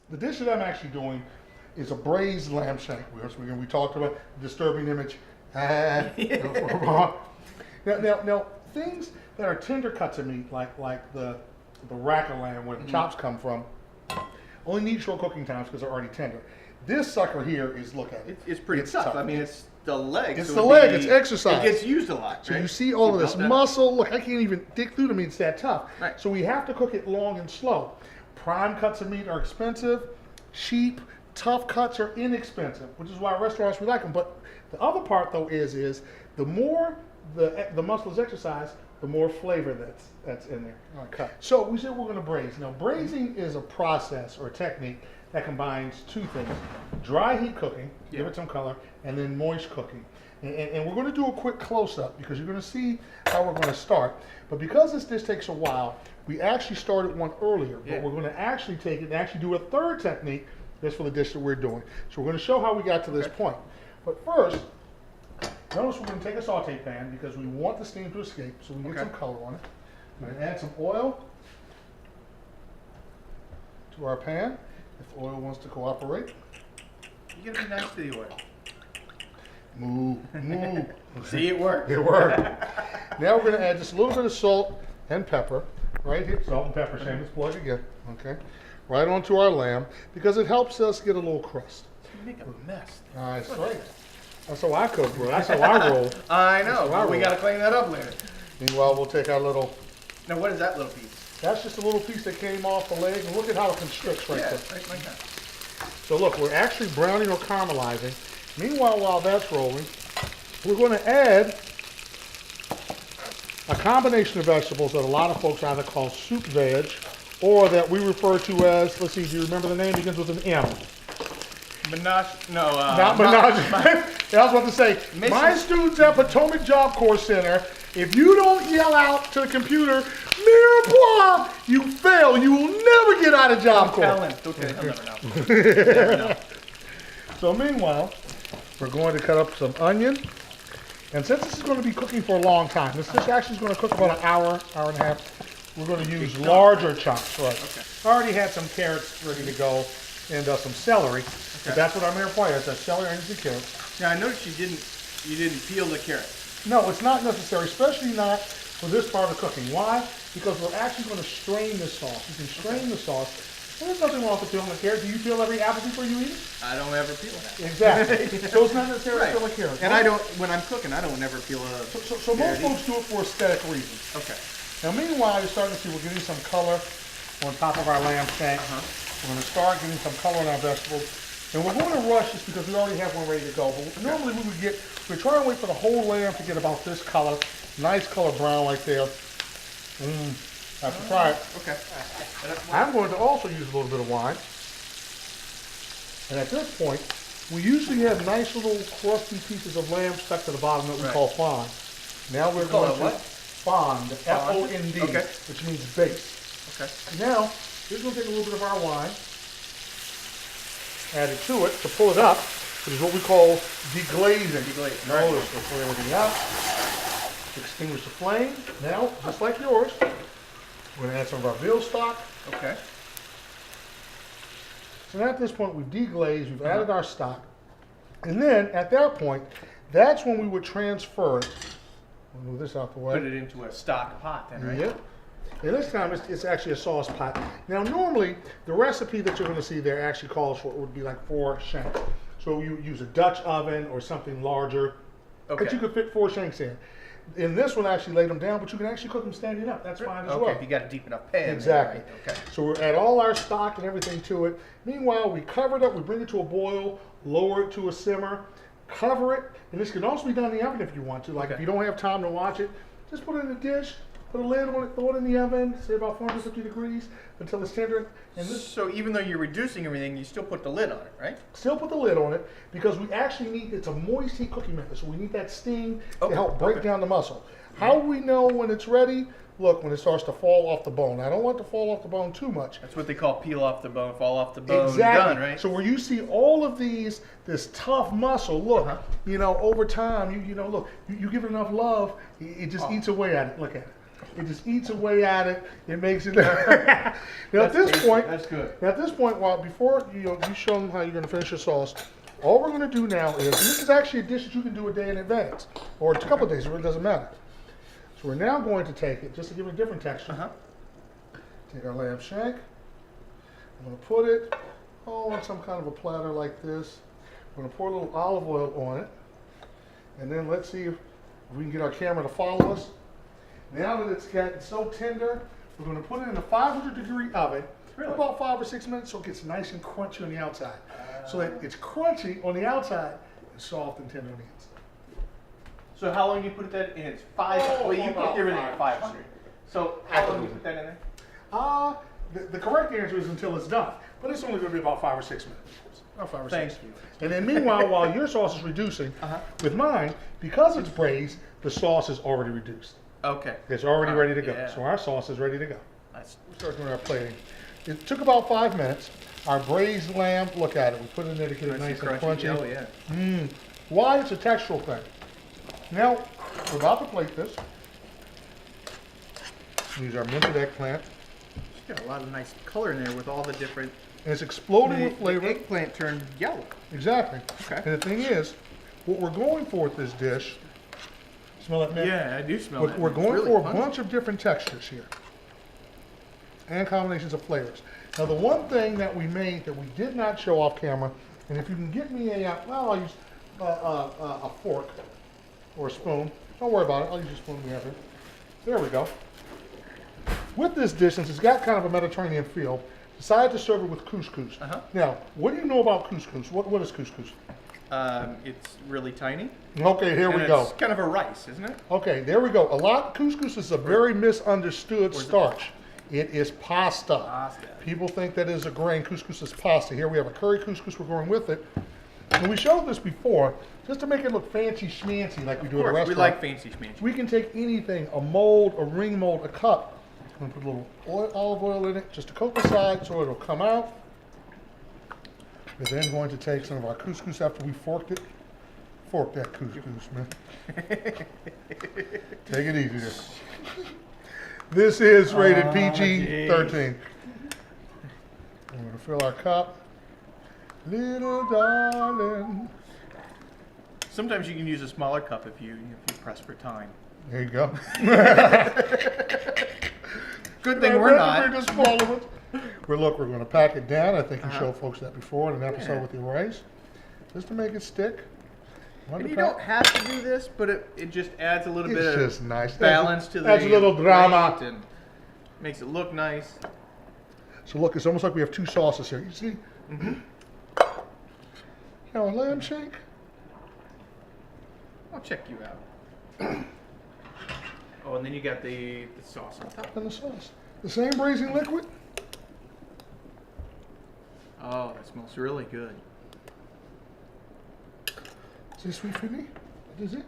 The dish that I'm actually doing is a braised lamb shank. We talked about disturbing image. Now, things that are tender cuts of meat, like the rack of lamb where the chops come from, only need short cooking times because they're already tender. This sucker here is, look at it. It's pretty tough. I mean, it's the leg. It's the leg. It's exercise. It gets used a lot. So right? you see all of this muscle. Look, I can't even dig through the meat. It's that tough. Right. So we have to cook it long and slow. Prime cuts of meat are expensive. Cheap, tough cuts are inexpensive, which is why restaurants, we like them. But the other part, though, is the more the muscle is exercised, the more flavor that's in there. Okay. So we said we're going to braise. Now, braising is a process or a technique that combines two things: dry heat cooking, give it some color, and then moist cooking. And we're going to do a quick close-up because you're going to see how we're going to start. But because this dish takes a while, we actually started one earlier. But we're going to actually take it and actually do a third technique just for the dish that we're doing. So we're going to show how we got to this point. But first, notice we're going to take a saute pan because we want the steam to escape, so we can get some color on it. We're going to add some oil to our pan if the oil wants to cooperate. You gotta be nice to the oil. Move. See, it worked. It worked. Now we're going to add just a little bit of salt and pepper right here. Salt and pepper, shameless plug again. Okay, right onto our lamb because it helps us get a little crust. You make a mess. That's right. That's how I cook, bro. That's how I roll. I know. We got to clean that up later. Meanwhile, we'll take our little... Now, what is that little piece? That's just a little piece that came off the leg, and look at how it constricts right there. Right like that. So look, we're actually browning or caramelizing. Meanwhile, while that's rolling, we're going to add a combination of vegetables that a lot of folks either call soup veg, or that we refer to as, let's see, do you remember the name? It begins with an M. Not menage. I was about to say, my students at Potomac Job Corps Center, if you don't yell out to the computer, mirepoix, you fail. You will never get out of Job Corps. Don't tell him. He'll never know. So meanwhile, we're going to cut up some onion. And since this is going to be cooking for a long time, this dish actually is going to cook about an hour, hour and a half. We're going to use larger chunks. Right. Okay. I already had some carrots ready to go and some celery. But that's what our mirepoix is, that's celery, onions, and carrots. Now I noticed you didn't peel the carrot. No, it's not necessary, especially not for this part of cooking. Why? Because we're actually going to strain the sauce. You can strain the sauce. Well, there's nothing wrong with peeling the carrot. Do you peel every apple before you eat it? I don't ever peel it. Exactly. So it's not necessary to peel a carrot. And I don't, when I'm cooking, I don't ever peel a So most folks do it for aesthetic reasons. Okay. Now meanwhile, you're starting to see we're getting some color on top of our lamb shank. We're going to start getting some color on our vegetables. And we're going to rush this because we already have one ready to go. But normally we try and wait for the whole lamb to get about this color. Nice color brown right there. I have to try it. Okay. I'm going to also use a little bit of wine. And at this point, we usually have nice little crusty pieces of lamb stuck to the bottom that we call fond. Now we're going to fond, F-O-N-D, which means base. Okay. Now, we're going to take a little bit of our wine, add it to it to pull it up, which is what we call deglazing. Notice we'll pull everything out, extinguish the flame. Now, just like yours, we're going to add some of our veal stock. Okay. So now at this point, we've deglazed, we've added our stock. And then, at that point, that's when we would transfer it. We'll move this out the way. Put it into a stock pot then, right? Yep. And this time it's actually a sauce pot. Now normally the recipe that you're going to see there actually calls for, it would be like 4 shanks. So you use a Dutch oven or something larger that you could fit 4 shanks in. In this one, I actually laid them down, but you can actually cook them standing up. That's fine as well. Okay, if you got a deep enough pan. Exactly. Then, right? Okay. So we'll add all our stock and everything to it. Meanwhile, we cover it up, we bring it to a boil, lower it to a simmer, cover it, and this can also be done in the oven if you want to. Like if you don't have time to watch it, just put it in a dish, put a lid on it, throw it in the oven, say about 450 degrees until it's tender. And this, so even though you're reducing everything, you still put the lid on it, right? Still put the lid on it because we actually need, it's a moist heat cooking method, so we need that steam to help break down the muscle. How we know when it's ready? Look, when it starts to fall off the bone. I don't want it to fall off the bone too much. That's what they call peel off the bone, fall off the bone, exactly. Done, right? So where you see all of these, this tough muscle, look, you know, over time, you know, look, you give it enough love, it just eats away at it. Look at it. It just eats away at it. It makes it. Now at this point, That's good. at this point, before you show them how you're going to finish your sauce, all we're going to do now is, and this is actually a dish that you can do a day in advance, or a couple of days, it really doesn't matter. So we're now going to take it, just to give it a different texture. Take our lamb shank. I'm going to put it on some kind of a platter like this. I'm going to pour a little olive oil on it. And then let's see if we can get our camera to follow us. Now that it's gotten so tender, we're going to put it in a 500-degree oven for about 5 or 6 minutes so it gets nice and crunchy on the outside. So that it's crunchy on the outside and soft and tender on the inside. So how long do you put that in? It's 5. Oh, well, you about put everything at 500. 500. So how long do you put that in there? The correct answer is until it's done, but it's only going to be about 5 or 6 minutes. About 5 or 6. Thank you. And then meanwhile, while your sauce is reducing, with mine, because it's braised, the sauce is already reduced. Okay. It's already ready to go. Yeah. So our sauce is ready to go. That's We'll start doing our plating. It took about 5 minutes. Our braised lamb, look at it. We put it in there to get it nice and crunchy. Oh yeah. Why? It's a textural thing. Now, we're about to plate this. Use our minted eggplant. It's got a lot of nice color in there with all the different. And it's exploding with flavor. The eggplant turned yellow. Exactly. Okay. And the thing is, what we're going for with this dish, smell that, Nick? Yeah, I do smell that. We're It's going really for a pungent. bunch of different textures here. And combinations of flavors. Now the one thing that we made that we did not show off camera, and if you can get me well, I'll use a fork or a spoon. Don't worry about it, I'll use a spoon we have here. There we go. With this dish, since it's got kind of a Mediterranean feel, decided to serve it with couscous. Now, what do you know about couscous? What is couscous? It's really tiny. Okay, here we go. It's kind of a rice, isn't it? Okay, there we go. Couscous is a very misunderstood starch. It is pasta. Pasta. People think that is a grain. Couscous is pasta. Here we have a curry couscous we're going with it. And we showed this before, just to make it look fancy schmancy like we do at a restaurant. We like fancy schmancy. We can take anything, a mold, a ring mold, a cup. I'm going to put a little olive oil in it just to coat the side so it'll come out. We're then going to take some of our couscous after we forked it. Fork that couscous, man. Take it easy there. This is rated PG-13. I'm going to fill our cup. Little darling. Sometimes you can use a smaller cup if you press for time. There you go. Good thing we're not. We're going to pack it down. I think you showed folks that before in an episode with the rice. Just to make it stick. And you don't have to do this, but it just adds a little bit of nice. balance to the adds a little drama. and makes it look nice. So look, it's almost like we have two sauces here. You see? Now a lamb shank. I'll check you out. Oh, and then you got the sauce on top. And the sauce. The same braising liquid. Oh, that smells really good. Is this sweet for me? Is it?